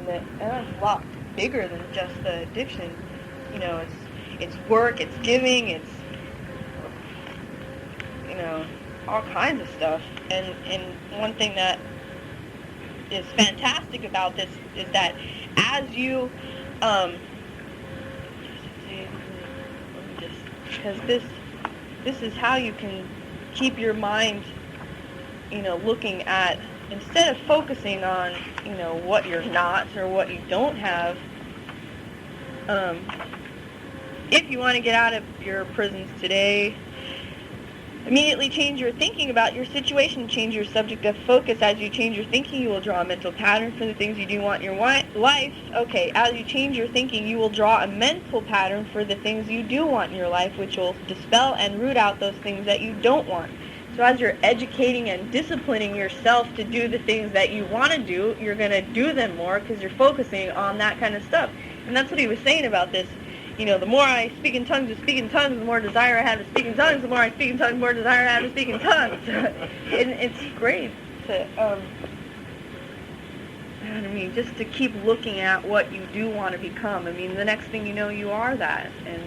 that it's a lot bigger than just the addiction. You know, it's work, it's giving, it's, you know, all kinds of stuff. And one thing that is fantastic about this is that as you, because this is how you can keep your mind, you know, looking at, instead of focusing on, you know, what you're not or what you don't have. If you want to get out of your prisons today, immediately change your thinking about your situation, change your subject of focus. As you change your thinking, you will draw a mental pattern for the things you do want in your life. Okay, as you change your thinking, you will draw a mental pattern for the things you do want in your life, which will dispel and root out those things that you don't want. So as you're educating and disciplining yourself to do the things that you want to do, you're going to do them more because you're focusing on that kind of stuff. And that's what he was saying about this. You know, the more I speak in tongues, the more desire I have to speak in tongues. The more I speak in tongues, the more desire I have to speak in tongues. And it's great to, I mean, just to keep looking at what you do want to become. I mean, the next thing you know, you are that. And,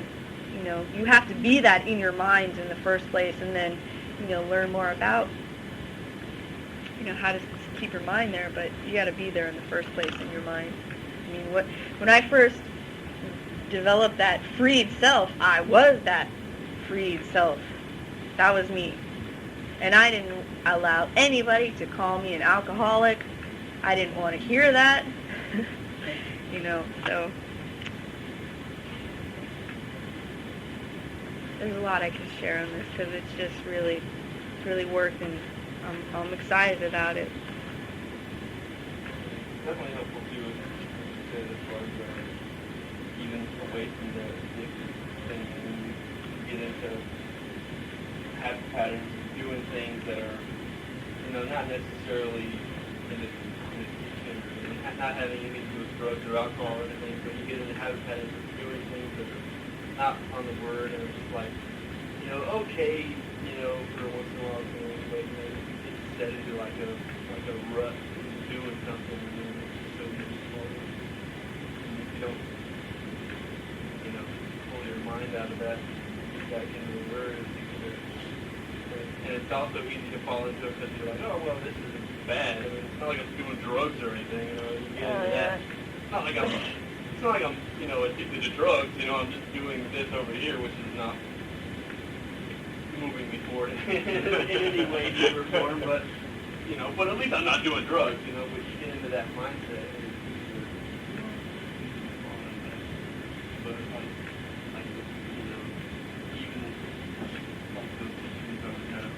you know, you have to be that in your mind in the first place, and then, you know, learn more about, you know, how to keep your mind there. But you got to be there in the first place in your mind. I mean, when I first developed that freed self, I was that freed self. That was me. And I didn't allow anybody to call me an alcoholic. I didn't want to hear that. You know, so there's a lot I can share on this because it's just really worked, and I'm excited about it. Definitely helpful too, as far as even away from the addictive thing, when you get into habit patterns, doing things that are, you know, not necessarily in addiction, or not having anything to do with drugs or alcohol or anything, but you get into habit patterns of doing things that are not on the word, and it's just like, you know, okay, you know, for once in a while, but you know, you get set into like a rut of doing something, and then it's just so easy for you. And if you don't, you know, pull your mind out of that, get back into the word, and it's also easy to fall into it because you're like, oh, well, this isn't bad. I mean, it's not like I'm doing drugs or anything, you know, you get into that. It's not like I'm, you know, addicted to drugs, you know, I'm just doing this over here, which is not moving me forward in any way, shape, or form, but, you know, but at least I'm not doing drugs, you know, but you get into that mindset. But like, you know, even like those teachings on how to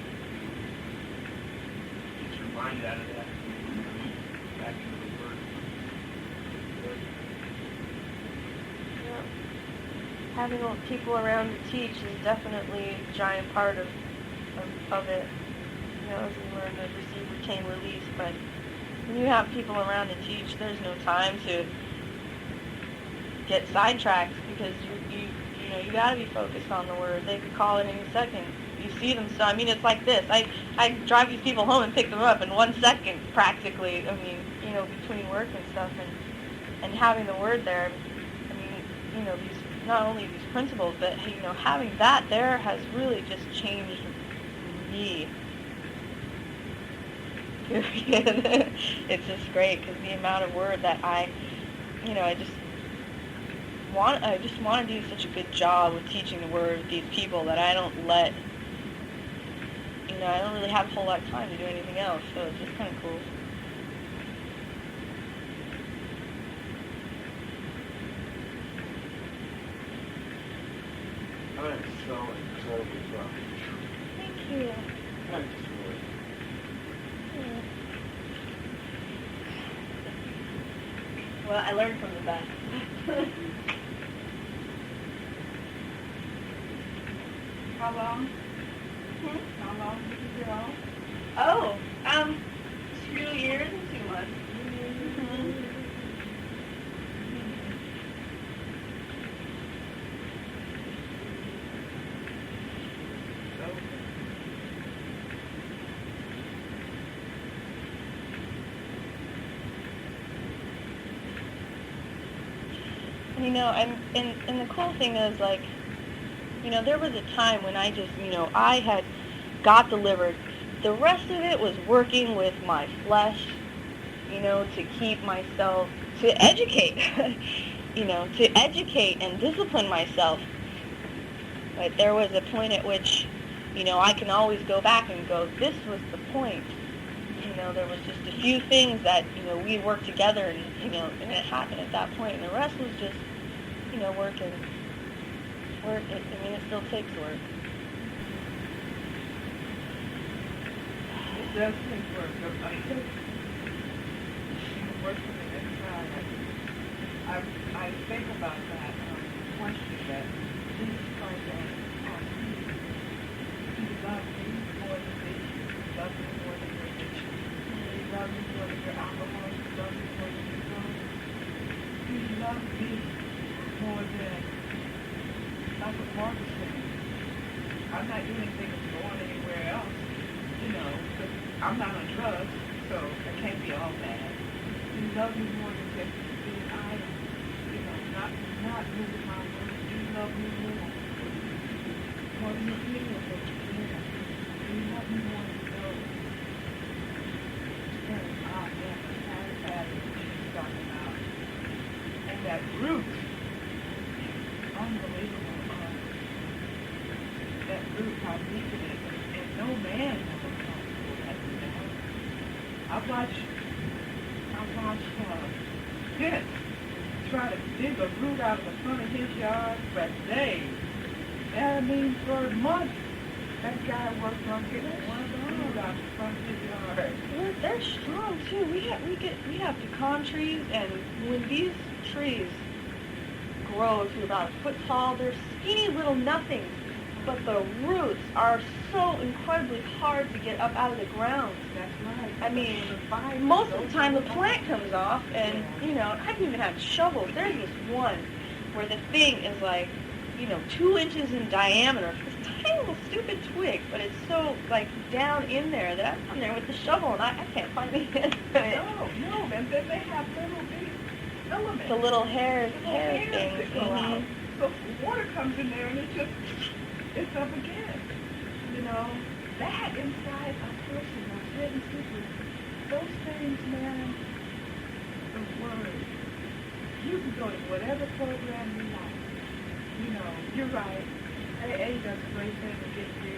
get your mind out of that, you know, back into the word. Having people around to teach is definitely a giant part of it. You know, as we learn to receive, retain, release. But when you have people around to teach, there's no time to get sidetracked because you know, you got to be focused on the word. They could call it any second. You see them, so I mean, it's like this. I drive these people home and pick them up in 1 second, practically. I mean, you know, between work and stuff, and having the word there. I mean, you know, these. Not only these principles, but, you know, having that there has really just changed me. It's just great because the amount of word that I just want to do such a good job with teaching the word with these people that I don't let, you know, I don't really have a whole lot of time to do anything else, so it's just kind of cool. I'm so incredibly proud. Thank you. I'm just really. Yeah. Well, I learned from the best. How long? How long did you go? Oh, 2 years and 2 months. You know, and the cool thing is, like, you know, there was a time when I just, you know, I had got delivered. The rest of it was working with my flesh, you know, to keep myself, to educate, you know, to educate and discipline myself. But there was a point at which, you know, I can always go back and go, this was the point. You know, there was just a few things that, you know, we worked together and, you know, and it happened at that point. And the rest was just, you know, work. I mean, it still takes work. It does take work, but I think work from the inside. I think about that question that Jesus Christ asked me. He loves me more than this. He loves me more than your addiction. He loves me more than your alcohol. He loves me more than your drugs. He loves me more than, like what Mark was saying. I'm not doing anything that's going anywhere else, you know, because I'm not on drugs, so it can't be all bad. He loves me more than just being idle, you know, not moving my work. He loves me more than the feeling that you feel. He loves me more than those. And I am the pattern that she's talking about. And that root, unbelievable. That root, how deep it is, and no man has a problem with that down. I watched Dennis try to dig a root out of the front of his yard for days. I mean, for months, that guy worked on getting one root out of the front of his yard. They're strong too. We have pecan trees, and when these trees grow to about a foot tall, they're skinny little nothings. But the roots are so incredibly hard to get up out of the ground. That's right. I mean, most of the time the plant comes off, and, you know, I can even have shovels. There's this one where the thing is like, you know, 2 inches in diameter. This tiny little stupid twig, but it's so, like, down in there that I'm there with the shovel, and I can't find the end of it. No, and then they have little bitty filaments. The little hair hairs things. that go out. So water comes in there, and it's up again. You know, that inside a person, those hidden secrets, those things, man, the word. You can go to whatever program you like. You know, you're right. AA does a great thing to get you,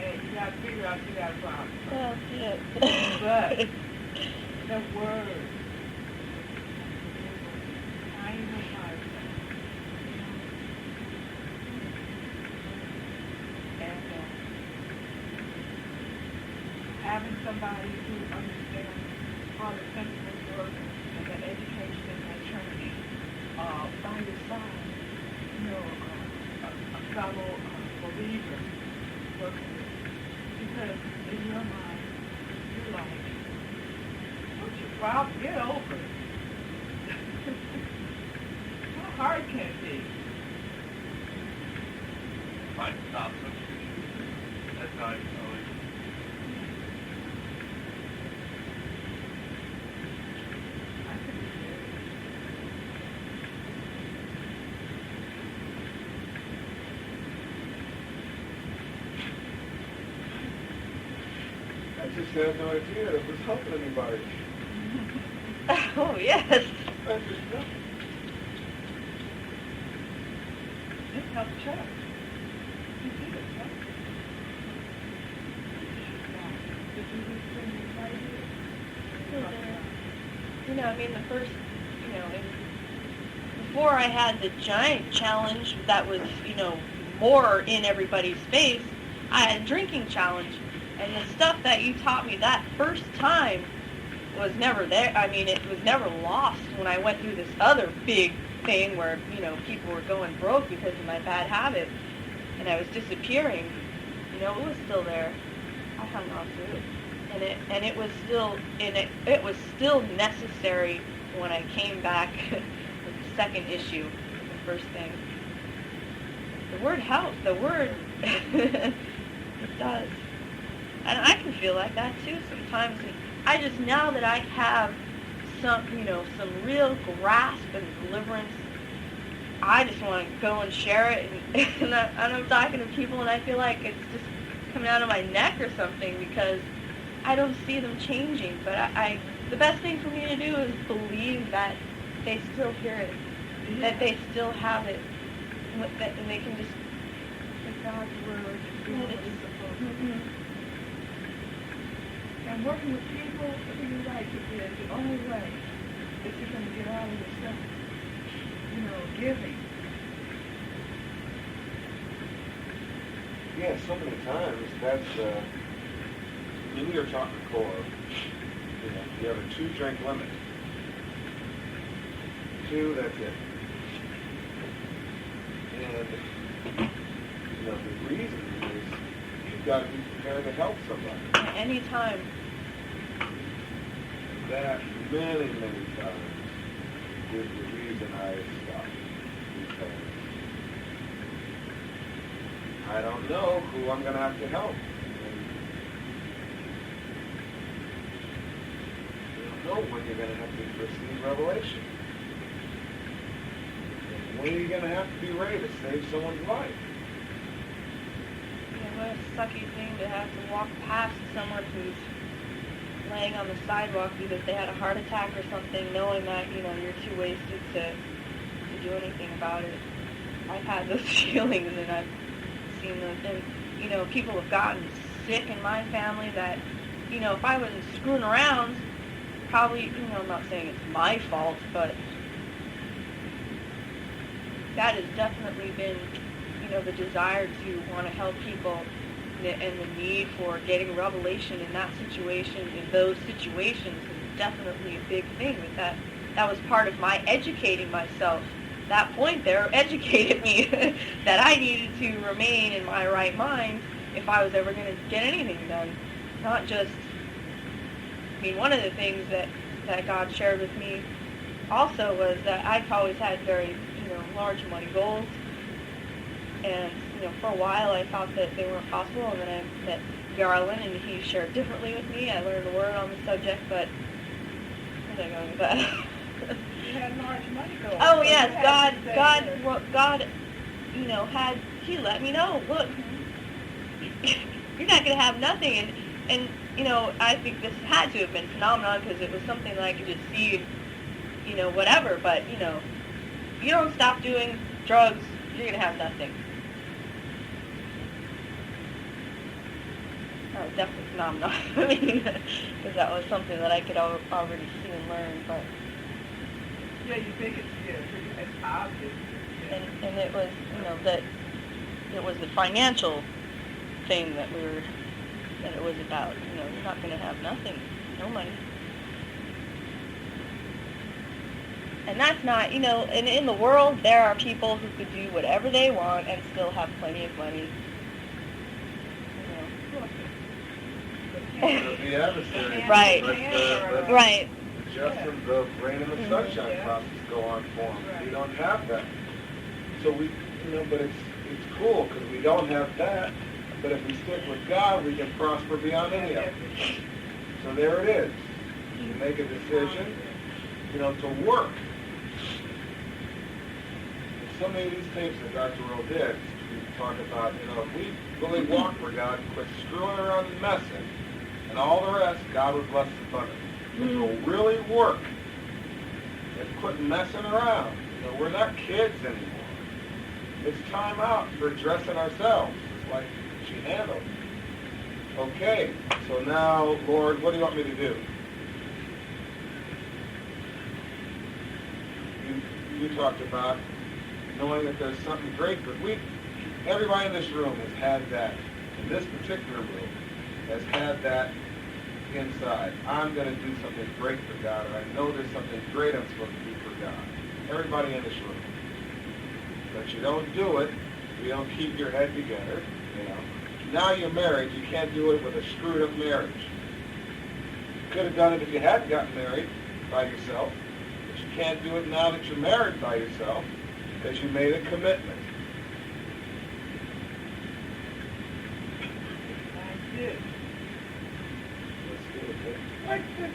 and you got to figure out you got a problem. Well, yeah. But the word, I ain't no fire. Having somebody who understands how the principles work and the education and that training by your side, you know, a fellow believer working with you. Because in your mind, you're like, what's your problem? Get over it. How hard can it be? Find stop substitution. That's not always. I just had no idea it was helping anybody. Oh, yes. I just know. This helps Chuck. You see it, Chuck? This is this thing right here. You know, I mean, the first, you know, before I had the giant challenge that was, you know, more in everybody's face, I had a drinking challenge. And the stuff that you taught me that first time was never there. I mean, it was never lost when I went through this other big thing where, you know, people were going broke because of my bad habit. And I was disappearing. You know, it was still there. I hung on to it. And it was still, it was still necessary when I came back with the second issue, the first thing. The word helps. The word, it does. And I can feel like that too sometimes. And I just, now that I have some, you know, some real grasp and deliverance I just want to go and share it, and I'm talking to people, and I feel like it's just coming out of my neck or something because I don't see them changing. But the best thing for me to do is believe that they still hear it, that they still have it, and they can just. It's God's word. Yeah, Doing what it's supposed to do. And working with people, you're right, is the only way that you're going to get out of yourself. You know, giving. Yeah, so many times that's, when we were talking core, you have a 2-drink limit. 2, that's it. And, the reason is you've got to be prepared to help somebody. Anytime. That many, many times is the reason I stopped. Because I don't know who I'm going to have to help. And you don't know when you're going to have to receive revelation. And when are you going to have to be ready to save someone's life? What a sucky thing to have to walk past someone who's laying on the sidewalk because they had a heart attack or something, knowing that, you're too wasted to do anything about it. I've had those feelings, and I've seen those, and, people have gotten sick in my family that, if I wasn't screwing around, probably, I'm not saying it's my fault, but that has definitely been the desire to want to help people and the need for getting revelation in that situation, in those situations, is definitely a big thing. That was part of my educating myself. That point there educated me that I needed to remain in my right mind if I was ever going to get anything done. Not just, one of the things that God shared with me also was that I've always had very, large money goals. And, for a while I thought that they weren't possible, and then I met Garland, and he shared differently with me. I learned a word on the subject, but where's I going with that? You had large money goals. Oh, so yes, God, he let me know, look, you're not going to have nothing. And, I think this had to have been phenomenon because it was something that I could just see, whatever. But, you don't stop doing drugs, you're going to have nothing. That was definitely phenomenal. Because that was something that I could already see and learn. But yeah, you think it's obvious. Yeah. And it was, that it was the financial thing that it was about. You're not going to have nothing, no money. And that's not, and in the world, there are people who could do whatever they want and still have plenty of money. The adversary. Right. Right. Just in the rain and the sunshine process go on for them. Right. We don't have that. So we, but it's cool because we don't have that. But if we stick with God, we can prosper beyond any of it. So there it is. You make a decision, to work. So many of these tapes that Dr. Earl did, we talk about, if we really walk for God and quit screwing around and messing, and all the rest, God would bless us abundantly. If we'll really work and quit messing around, we're not kids anymore. It's time out for dressing ourselves. It's like she handled. Okay, so now, Lord, what do you want me to do? You talked about knowing that there's something great, but everybody in this room has had that, in this particular room, has had that inside. I'm going to do something great for God, and I know there's something great I'm supposed to do for God. Everybody in this room. But you don't do it, you don't keep your head together, Now you're married, you can't do it with a screwed up marriage. You could have done it if you hadn't gotten married by yourself, but you can't do it now that you're married by yourself, because you made a commitment. I did. Let's Like this.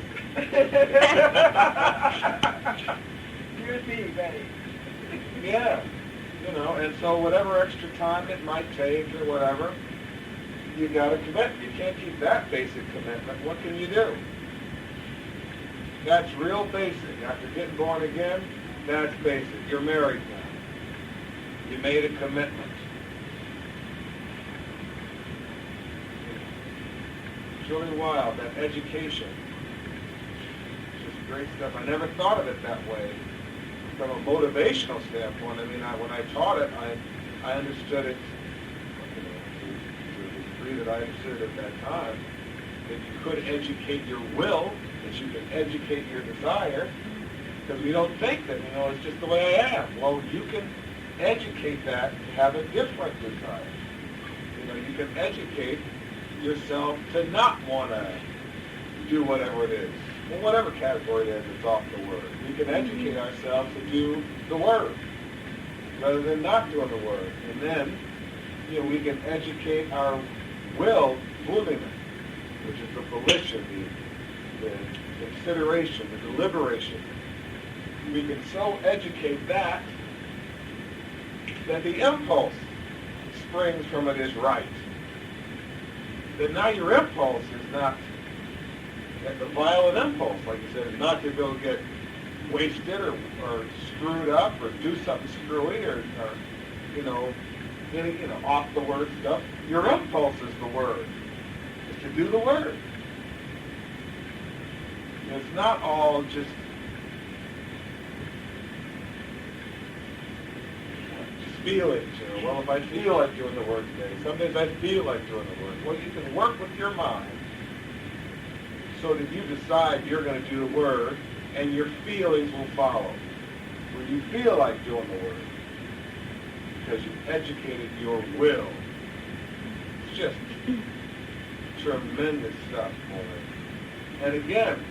You're me, Betty. do it. Yeah. And so whatever extra time it might take or whatever, you got to commit. You can't keep that basic commitment. What can you do? That's real basic. After getting born again, that's basic. You're married now. You made a commitment. It's really wild, that education. It's just great stuff. I never thought of it that way from a motivational standpoint. I mean, when I taught it, I understood it, to the degree that I understood it at that time, that you could educate your will, that you can educate your desire, because we don't think that, it's just the way I am. Well, you can educate that to have a different desire. You can educate yourself to not want to do whatever it is. In whatever category it is, it's off the word. We can educate ourselves to do the word rather than not doing the word. And then, we can educate our will, willingness, which is the volition, the consideration, the deliberation. We can so educate that the impulse springs from it is right. That now your impulse is not the violent impulse, like you said, is not to go get wasted or screwed up or do something screwy or off the word stuff. Your impulse is the word. Is to do the word. It's not all just feelings. Well, if I feel like doing the word today, some days I feel like doing the word. Well, you can work with your mind so that you decide you're going to do the word, and your feelings will follow. When you feel like doing the word, because you've educated your will. It's just tremendous stuff, boy. And again,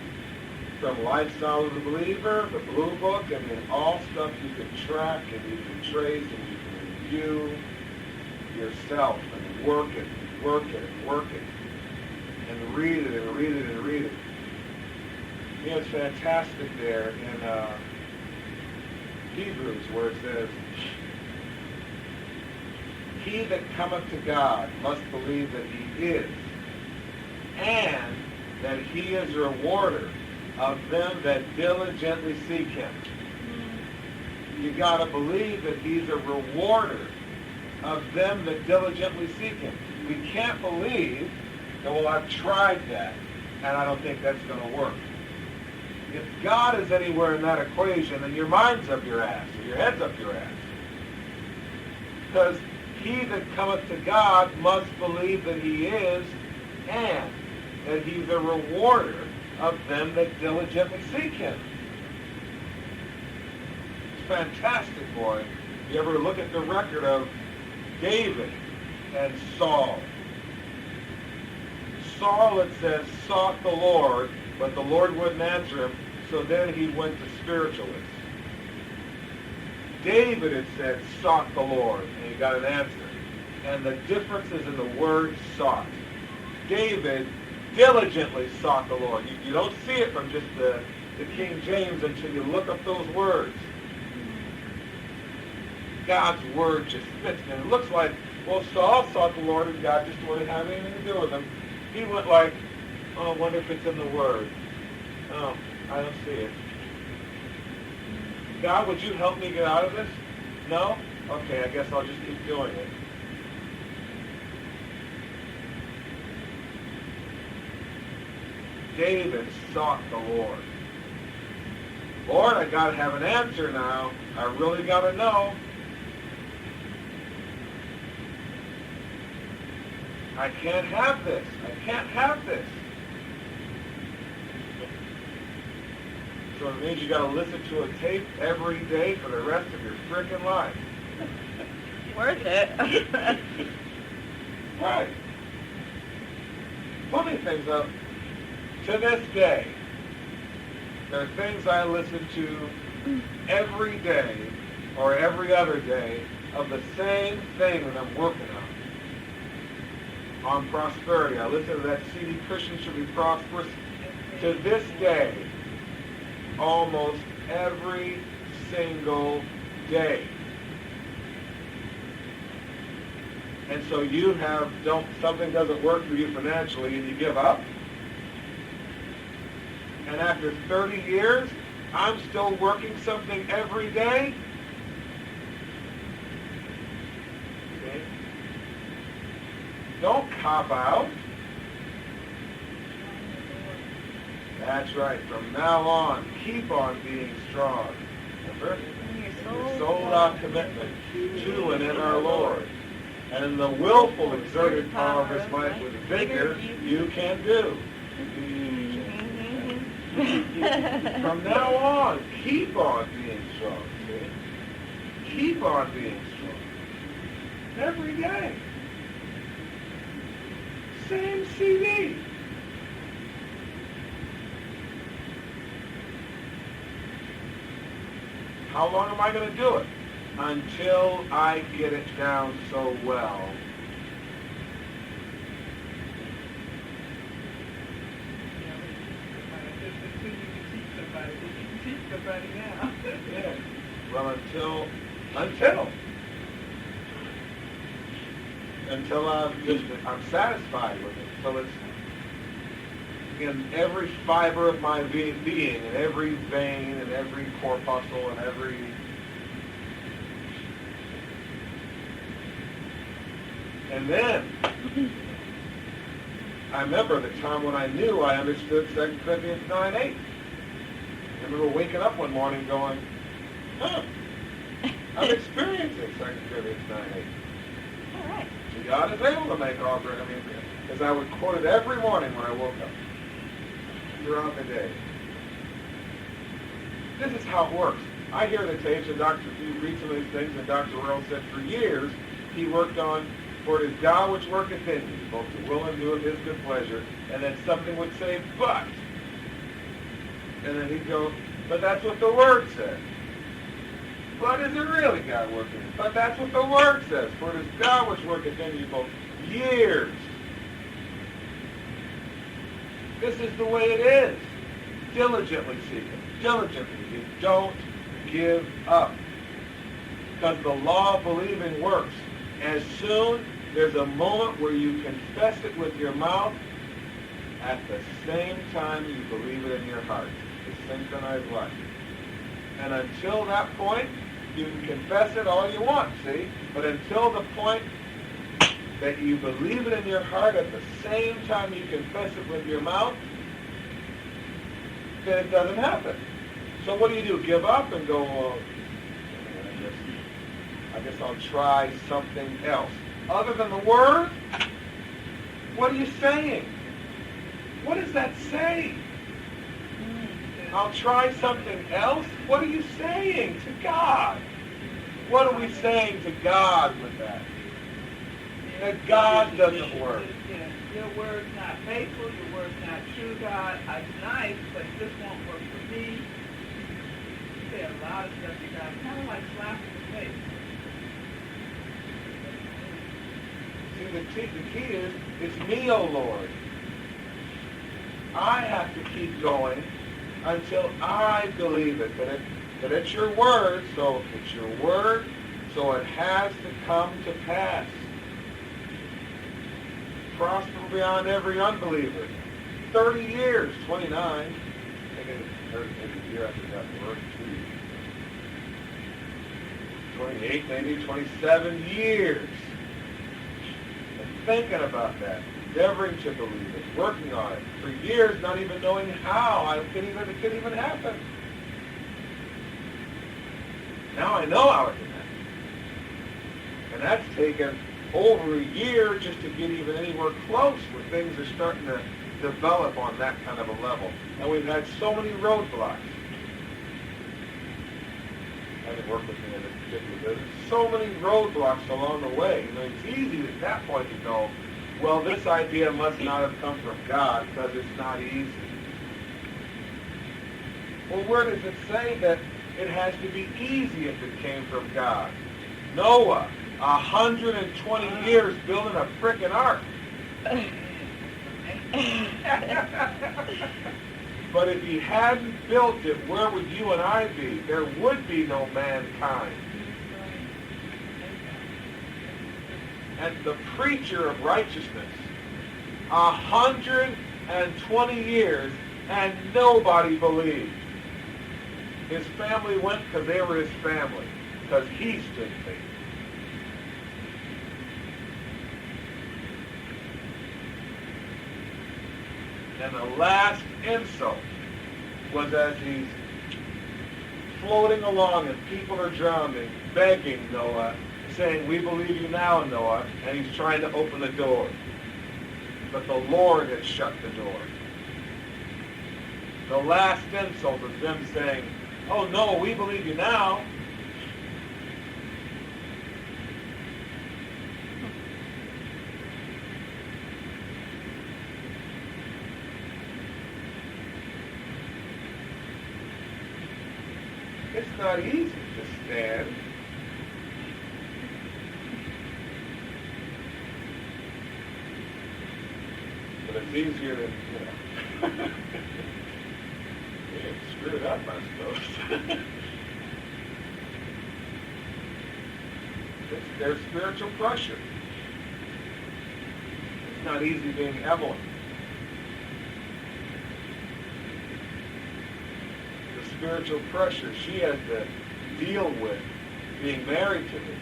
from Lifestyle of the Believer, the Blue Book, all stuff you can track and you can trace and you can review yourself and work it and work it and work it and read it and read it and read it. It's fantastic there in Hebrews where it says, "He that cometh to God must believe that he is, and that he is a rewarder of them that diligently seek him." You got to believe that he's a rewarder of them that diligently seek him. We can't believe that, well, I've tried that, and I don't think that's going to work. If God is anywhere in that equation, then your mind's up your ass, or your head's up your ass. Because he that cometh to God must believe that he is, and that he's a rewarder of them that diligently seek him. It's fantastic, boy. You ever look at the record of David and Saul? Saul, it says, sought the Lord, but the Lord wouldn't answer him, so then he went to spiritualists. David, it said, sought the Lord, and he got an answer. And the difference is in the word sought. David diligently sought the Lord. You don't see it from just the King James until you look up those words. God's word just fits. And it looks like, well, Saul sought the Lord and God just wouldn't have anything to do with him. He went like, oh, I wonder if it's in the word. Oh, I don't see it. God, would you help me get out of this? No? Okay, I guess I'll just keep doing it. David sought the Lord. Lord, I got to have an answer now. I really got to know. I can't have this. I can't have this. So it means you got to listen to a tape every day for the rest of your freaking life. Worth it. Right. Funny things up. To this day, there are things I listen to every day or every other day of the same thing that I'm working on prosperity. I listen to that CD, Christians Should Be Prosperous. To this day, almost every single day. And so something doesn't work for you financially and you give up. And after 30 years, I'm still working something every day. See? Don't cop out. That's right. From now on, keep on being strong. Remember? Your sold-out commitment to and in our Lord. And in the willful exerted power of His might with vigor, you can do. From now on, keep on being strong. See? Keep on being strong. Every day. Same CD. How long am I going to do it? Until I get it down so well. Somebody now. Yeah. Well, until I'm satisfied with it. So it's in every fiber of my being, in every vein, and every corpuscle, and every and then I remember the time when I knew I understood 2 Corinthians 9:8. I remember waking up one morning going, I'm experiencing 2 Corinthians 9:8. All right. So God is able to make all great. As I would quote it every morning when I woke up, throughout the day. This is how it works. I hear the tapes, and you read some of these things, and Dr. Earl said for years he worked on, for it is God which worketh in you, both to will and do of His good pleasure, and then something would say, but. And then he'd go, but that's what the Word says. But is it really God working? But that's what the Word says. For it is God which worketh in you both years. This is the way it is. Diligently seek it. Diligently. You don't give up. Because the law of believing works. As soon there's a moment where you confess it with your mouth, at the same time you believe it in your heart. The synchronized life. And until that point, you can confess it all you want, see? But until the point that you believe it in your heart at the same time you confess it with your mouth, then it doesn't happen. So what do? Give up and go, well, I guess I'll try something else. Other than the Word, what are you saying? What does that say? I'll try something else? What are you saying to God? What are we saying to God with that? That God doesn't work. Your word's not faithful, your word's not true, God. It's nice, but this won't work for me. You say a lot of stuff to God, kind of like slapping the face. See, the key is, it's me, O Lord. I have to keep going until I believe it. But it's your word, so it's your word, so it has to come to pass. Prosper beyond every unbeliever. 30 years, 29. I think it's a year after that, 28, maybe 27 years. And thinking about that, endeavoring to believe it, working on it for years, not even knowing how it could even happen. Now I know how it can happen. And that's taken over a year just to get even anywhere close where things are starting to develop on that kind of a level. And we've had so many roadblocks. Having worked with me in this particular business, so many roadblocks along the way. It's easy at that point to go, well, this idea must not have come from God because it's not easy. Well, where does it say that it has to be easy if it came from God? Noah, 120 years building a frickin' ark. But if he hadn't built it, where would you and I be? There would be no mankind. and the preacher of righteousness, 120 years, and nobody believed. His family went because they were his family, because he stood faithful. And the last insult was as he's floating along and people are drowning, begging Noah, saying, "We believe you now, Noah," and he's trying to open the door. But the Lord had shut the door. The last insult was them saying, "Oh, Noah, we believe you now." It's not easy to stand. But it's easier than, yeah, screw it up, I suppose. There's spiritual pressure. It's not easy being Evelyn. Spiritual pressure she has to deal with being married to me.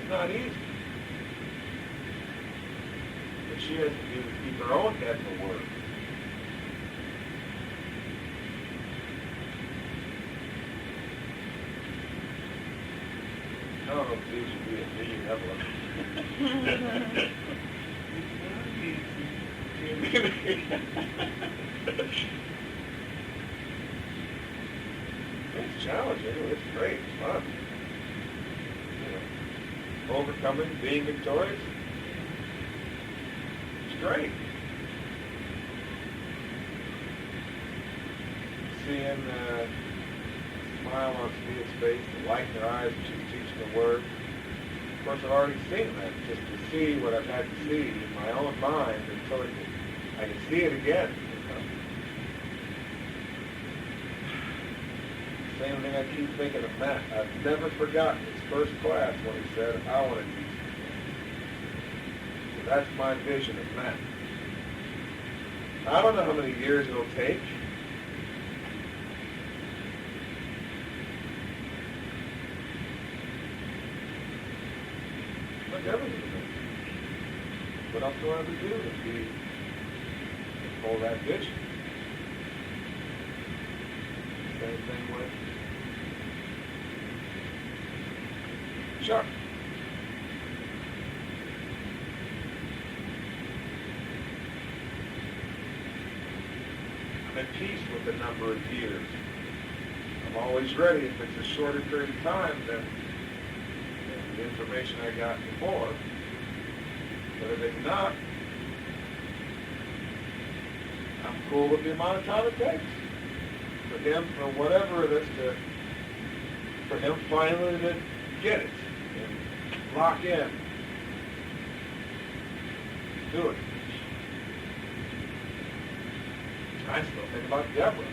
It's not easy. But she has to keep her own head in the Word. I don't know if these would be a me, Evelyn. It's challenging. It's great. It's fun. Overcoming, being victorious. It's great. Seeing the smile on Sophia's face, the light in her eyes when she's teaching the Word. Of course, I've already seen that. Just to see what I've had to see in my own mind until I can see it again. Same thing I keep thinking of Matt. I've never forgotten his first class when he said, "I want to teach." So that's my vision of Matt. I don't know how many years it'll take. Look, everything. What else do I have to do to hold that vision? Same thing with Chuck. I'm at peace with the number of years. I'm always ready. If it's a shorter period of time than the information I got before. But if it's not, I'm cool with the amount of time it takes. For him, for whatever it is, for him finally to get it and lock in. Do it. I still think about Deborah.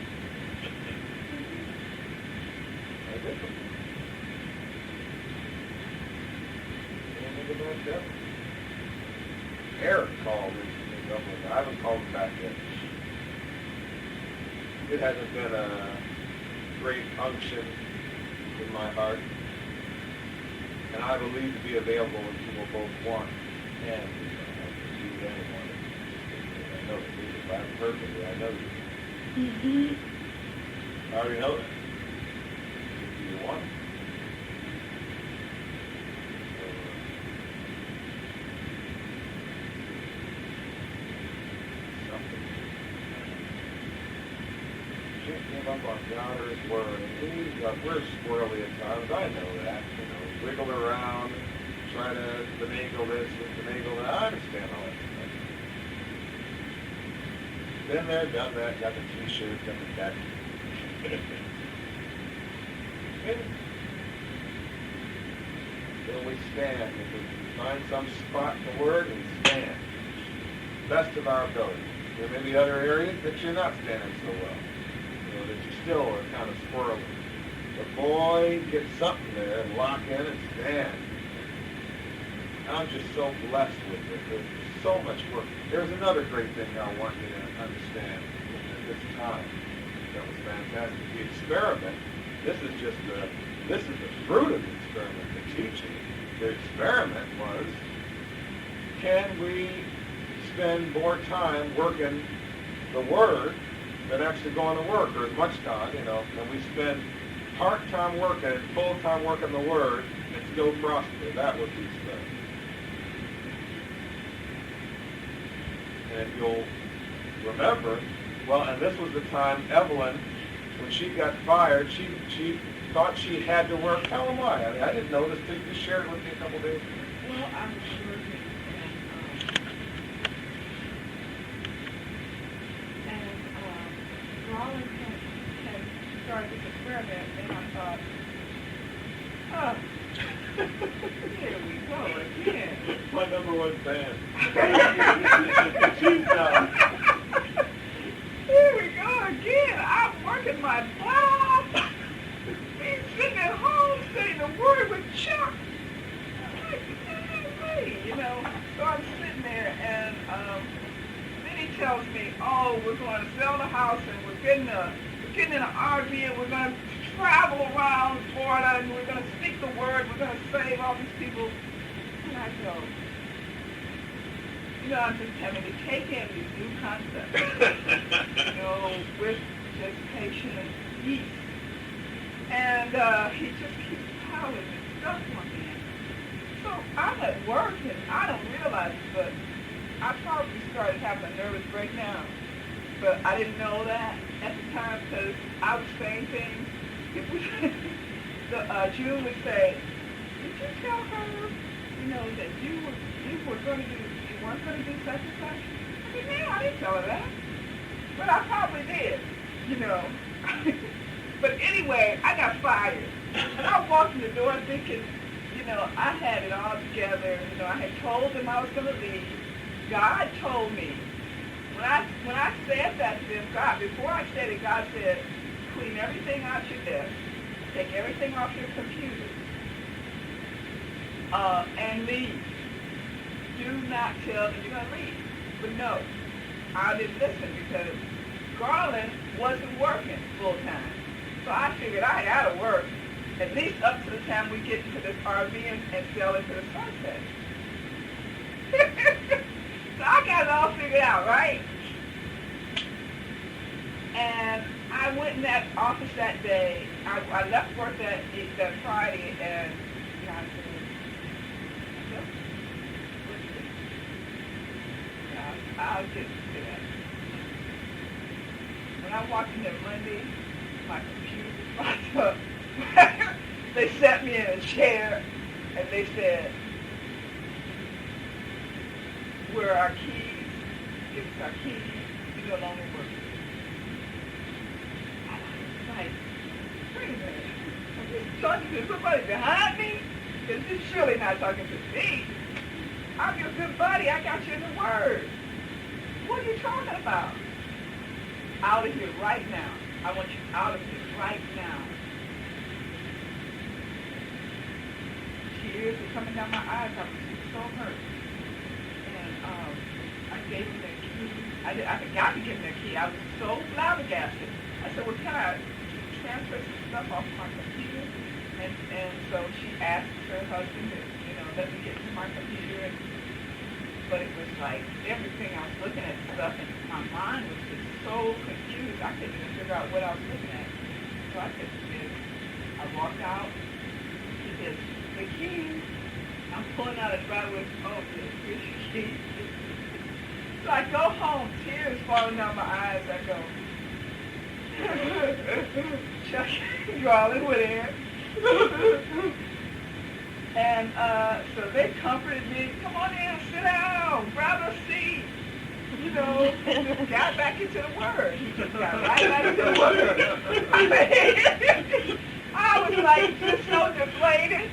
I did. I think about Deborah. Eric called recently. I haven't called him back yet. It hasn't been a great unction in my heart. And I believe to be available when people both want and do anyone. I know that if I'm perfectly, I know you. Mm-hmm. I already know that. Do you want it? Give up on God or His Word. We're squirrely at times. I know that. Wiggle around, try to finagle this and finagle that. I understand all that stuff. Been there, done that. Got the T-shirt, got the tattoo. Then we stand. If we find some spot in the Word, we stand. Best of our ability. There may be other areas that you're not standing so well. That you still are kind of squirrely. But boy, get something there and lock in and stand. I I'm just so blessed with it. There's so much work. There's another great thing I want you to understand at this time that was fantastic. The experiment, this is the fruit of the experiment, the teaching. The experiment was, can we spend more time working the Word than actually going to work, or as much time, can we spend part-time working and full-time working the Word and still prosper? That was the experiment. And if you'll remember, well, and this was the time Evelyn, when she got fired, she thought she had to work. Tell them why. I mean, I didn't know this till you shared it with me a couple days ago. Well, I was working and Rollins had started this experiment, and I thought, oh, here we go again. My number one fan. She's done. Here we go again. I'm working my butt off. He's sitting at home studying the Word with Chuck. I'm like, hey, So I'm sitting there, and then he tells me, oh, we're going to sell the house, and we're getting in an RV, and we're going to travel around Florida, and we're going to speak the Word. We're going to save all these people. And I go, I'm just having to take in these new concepts, with just patience and peace. And he just keeps piling this stuff on me. So I'm at work, and I don't realize it, but I probably started having a nervous breakdown. But I didn't know that at the time because I was saying things. June would say, did you tell her, that you weren't going to do such and such? I said, no, I didn't tell her that. But I probably did, But anyway, I got fired. And I walked in the door thinking, I had it all together. I had told them I was going to leave. God told me. When I said that to them, before I said it, God said, clean everything out your desk, take everything off your computer, and leave. Do not tell them you're going to leave. But no, I didn't listen because Garland wasn't working full time. So I figured I had to work at least up to the time we get into this RV and sail into the sunset. So I got it all figured out, right? And I went in that office that day. I left work that Friday, and God said, I'll get to that. When I walked in there Monday, my computer was locked up. They sat me in a chair, and they said, where are our keys? Give us our keys. You no longer work. And I was like, wait a minute. I'm just talking to somebody behind me? Because you're surely not talking to me. I'm your good buddy. I got you in the Word. What are you talking about? Out of here right now. I want you out of here right now. Tears were coming down my eyes. I was so hurt. And I gave him their key. I forgot to give him their key. I was so flabbergasted. I said, well, can I transfer some stuff off my computer? And so she asked her husband to, let me get to my computer. But it was like everything I was looking at stuff, and my mind was just so confused. I couldn't even figure out what I was looking at. So I said, I walked out. He said, the keys. I'm pulling out a driveway. Oh, here's your keys. So I go home, tears falling down my eyes. I go, Chuck and Garland were there. And so they comforted me. Come on in, sit down, grab a seat. Got back into the Word. He just got right back into the Word. I was like just so deflated.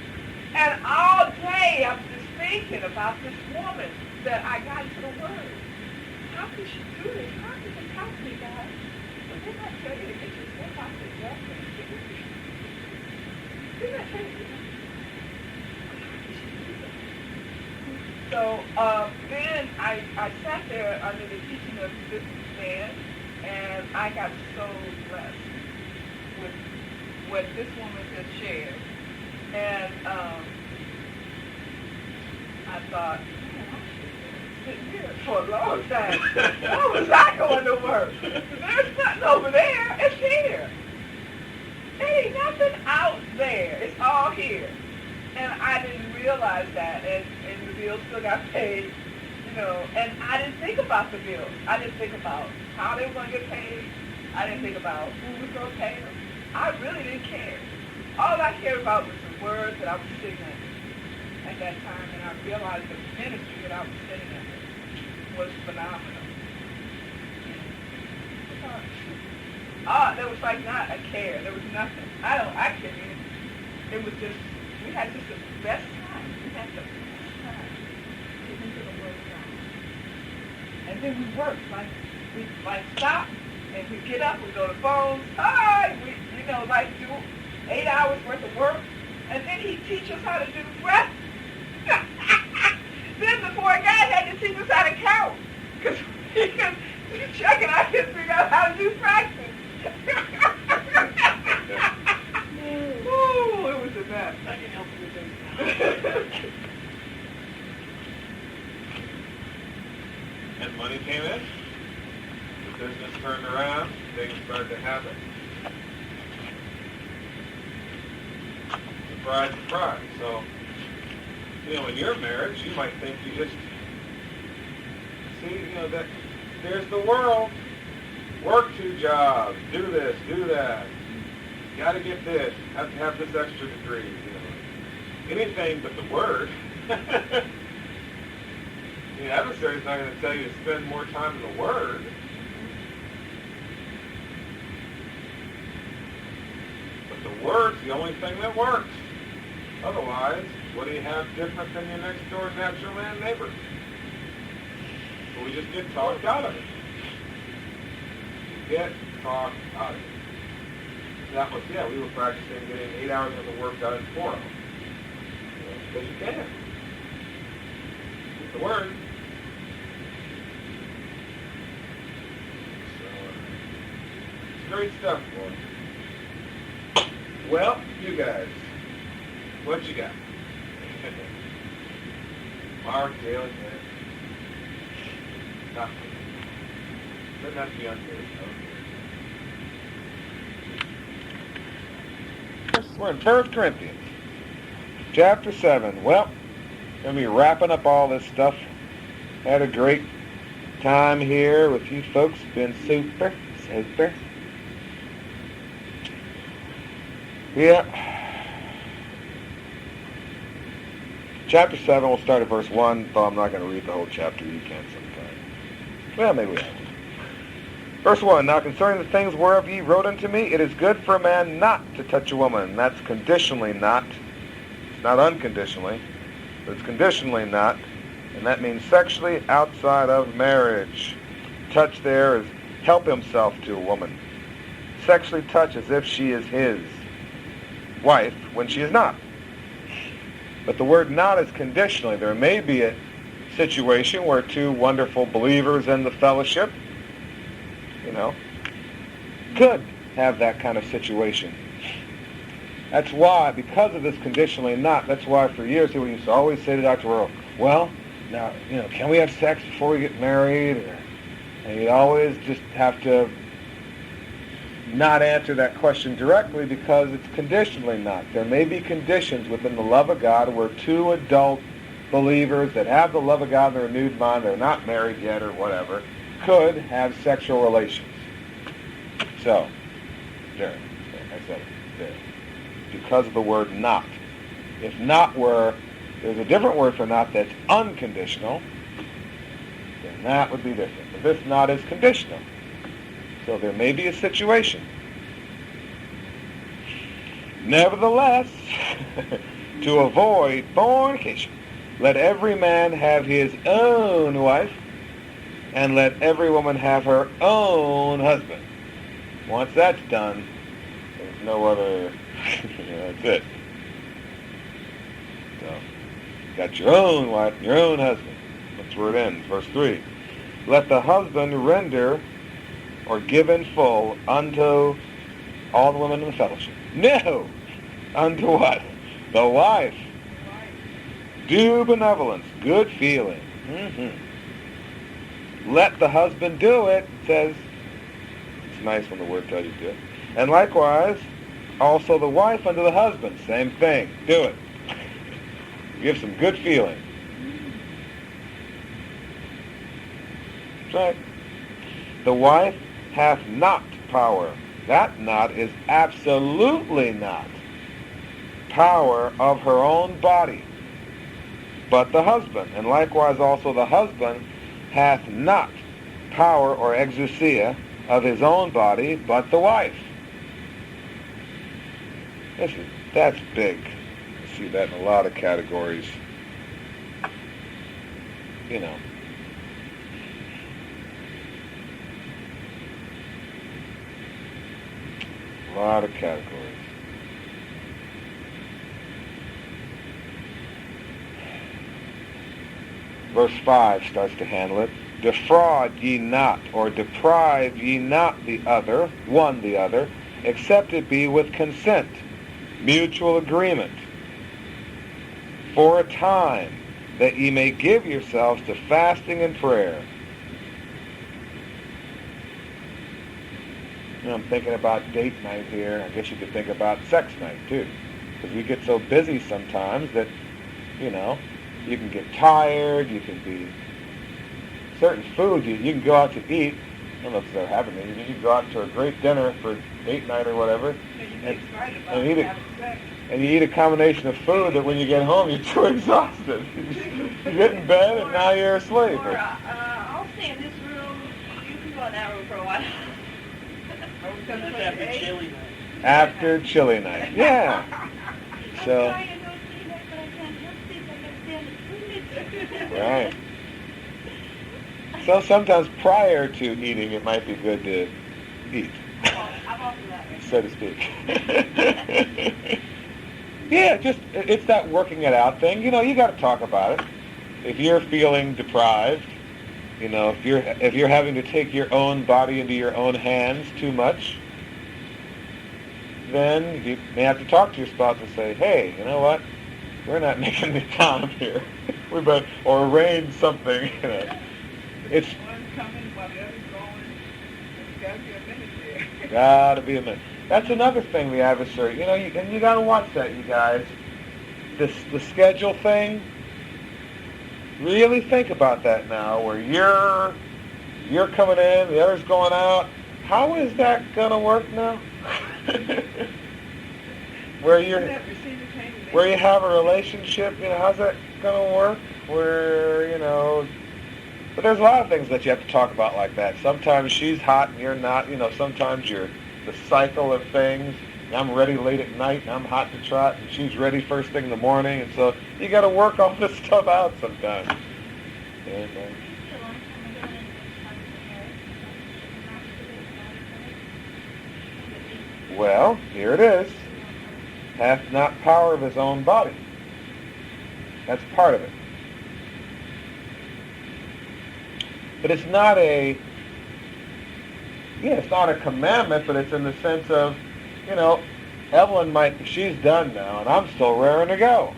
And all day I was just thinking about this woman that I got into the Word. How could she do this? How could she talk to me, guys? But didn't I tell you to get yourself out the dust and get it? Didn't I tell you? So then I sat there under the teaching of this man, and I got so blessed with what this woman just shared. And I thought, man, I should have been sitting here for a long time. Why was I going to work? There's nothing over there. It's here. There ain't nothing out there. It's all here. And I didn't realize that, and the bills still got paid, you know, and I didn't think about the bills. I didn't think about how they were going to get paid. I didn't think about who was going to pay them. I really didn't care. All I cared about was the word that I was sitting in at that time, and I realized the ministry that I was sitting in was phenomenal. There was like not a care. There was nothing. I can't even. It was just, we had just the best time. We had the best time getting into the Word of God. And then we worked, we stop, and we get up, we go to phones, hi, we, do 8 hours worth of work, and then he teach us how to do breath. Then the poor guy had to teach us how to count, because he could check and I couldn't figure out how to do practice. Ooh, it was a mess. I can help you with those. And money came in. The business turned around. Things started to happen. Surprise, surprise. So, in your marriage, you might think you just see, that there's the world. Work 2 jobs. Do this, do that. Got to get this. Have to have this extra degree. Anything but the Word. The adversary's not going to tell you to spend more time in the Word. But the Word's the only thing that works. Otherwise, what do you have different than your next door natural land neighbor? Well, we just get talked out of it. Get talked out of it. That was, we were practicing getting 8 hours worth of work done in 4 hours. Because you can. It's the Word. So, it's great stuff, boy. Well, you guys, what you got? Mark, Daly, nothing. Doesn't have to be unfair. We're in 1 Corinthians, chapter 7. Well, going to be wrapping up all this stuff. Had a great time here with you folks. Been super. Yeah. Chapter 7, we'll start at verse 1, though I'm not going to read the whole chapter. You can sometime. Well, maybe we have to. Verse 1, now concerning the things whereof ye wrote unto me, it is good for a man not to touch a woman. That's conditionally not. It's not unconditionally, but it's conditionally not. And that means sexually outside of marriage. Touch there is help himself to a woman. Sexually touch as if she is his wife when she is not. But the word not is conditionally. There may be a situation where 2 wonderful believers in the fellowship, could have that kind of situation. That's why, because of this conditionally not, that's why for years we used to always say to Dr. Earl, well, now, can we have sex before we get married? And you'd always just have to not answer that question directly because it's conditionally not. There may be conditions within the love of God where 2 adult believers that have the love of God in their renewed mind, they're not married yet or whatever, could have sexual relations. So, there, I said it, there. Because of the word not. If not were, there's a different word for not that's unconditional, then that would be different. But this not is conditional. So there may be a situation. Nevertheless, to avoid fornication, let every man have his own wife, and let every woman have her own husband. Once that's done, there's no other, that's it. So, got your own wife and your own husband. That's where it ends, verse 3. Let the husband render or give in full unto all the women in the fellowship. No! Unto what? The wife. Do benevolence, good feeling. Let the husband do it, it says. It's nice when the word tells you to do it. And likewise, also the wife unto the husband. Same thing. Do it. Give some good feeling. That's right. The wife hath not power. That not is absolutely not power of her own body, but the husband. And likewise also the husband hath not power or exousia of his own body, but the wife. That's big. You see that in a lot of categories. You know. A lot of categories. Verse 5 starts to handle it. Defraud ye not, or deprive ye not the other, one the other, except it be with consent, mutual agreement, for a time, that ye may give yourselves to fasting and prayer. You know, I'm thinking about date night here. I guess you could think about sex night too, because we get so busy sometimes that, you know, you can get tired, you can be certain food, you can go out to eat. I don't know if they're having it. You can go out to a great dinner for date night or whatever, and you eat a combination of food that when you get home you're too exhausted. You get in bed and now you're asleep. Or, I'll stay in this room. You can go in that room for a while. After chili night. After chili night, yeah. So. I'm trying to go see that, but I can't help it. I gotta stand the Right. So sometimes prior to eating, it might be good to eat, so to speak. Yeah, it's that working it out thing. You know, you got to talk about it. If you're feeling deprived, you know, if you're having to take your own body into your own hands too much, then you may have to talk to your spouse and say, hey, you know what? We're not making the time here. We better, or arrange something. You know. It's One's coming while the other's going. There's got to be a minute there. gotta be a minute. That's another thing the adversary, you know, and you gotta watch that, you guys. The schedule thing. Really think about that now, where you're coming in, the other's going out. How is that gonna work now? where you have a relationship, you know, how's that gonna work? Where, you know, but there's a lot of things that you have to talk about like that. Sometimes she's hot and you're not, you know, sometimes you're the cycle of things. I'm ready late at night and I'm hot to trot and she's ready first thing in the morning, and so you got to work all this stuff out sometimes. Well, here it is. Hath not power of his own body. That's part of it. But it's not it's not a commandment, but it's in the sense of, you know, Evelyn she's done now, and I'm still raring to go.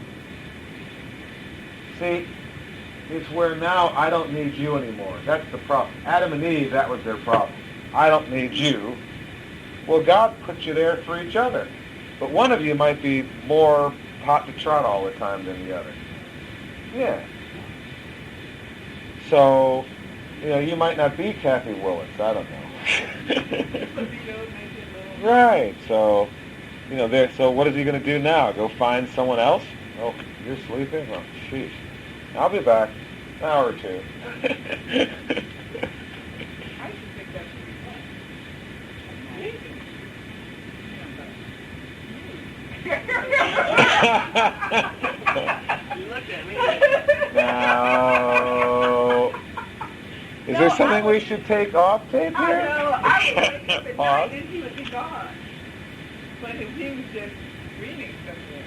See, it's where now I don't need you anymore. That's the problem. Adam and Eve, that was their problem. I don't need you. Well, God put you there for each other. But one of you might be more hot to trot all the time than the other. Yeah. So, you know, you might not be Kathy Willis. I don't know. Right. So, you know, so what is he going to do now? Go find someone else? Oh, you're sleeping? Oh, jeez. I'll be back. An hour or two. I used to think that's pretty fun. You looked at me. Now, is there something we should take off tape here? I know. I was waiting for the Pause. night and he would be gone. But he was just reading somewhere.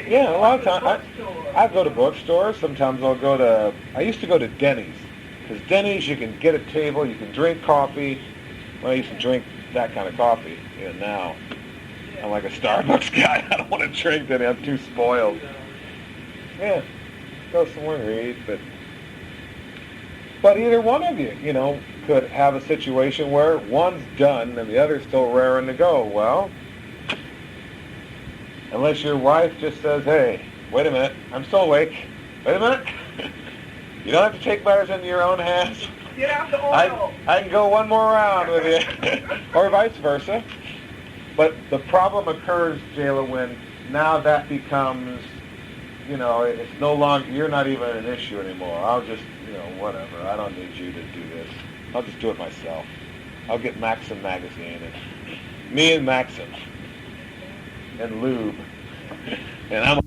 Yeah, a lot of times. Bookstore. I go to bookstores. Sometimes I used to go to Denny's. Because Denny's, you can get a table, you can drink coffee. Well, I used to drink that kind of coffee. Now I'm like a Starbucks guy. I don't want to drink that. I'm too spoiled. Yeah, go somewhere and read. But either one of you, could have a situation where one's done and the other's still raring to go. Well, unless your wife just says, hey, wait a minute, I'm still awake. Wait a minute. You don't have to take matters into your own hands. Get out the oil. I can go one more round with you. Or vice versa. But the problem occurs, Jayla, when now that becomes, it's no longer, you're not even an issue anymore. I'll just, whatever. I don't need you to do this. I'll just do it myself. I'll get Maxim magazine and me and Maxim and lube. And I'm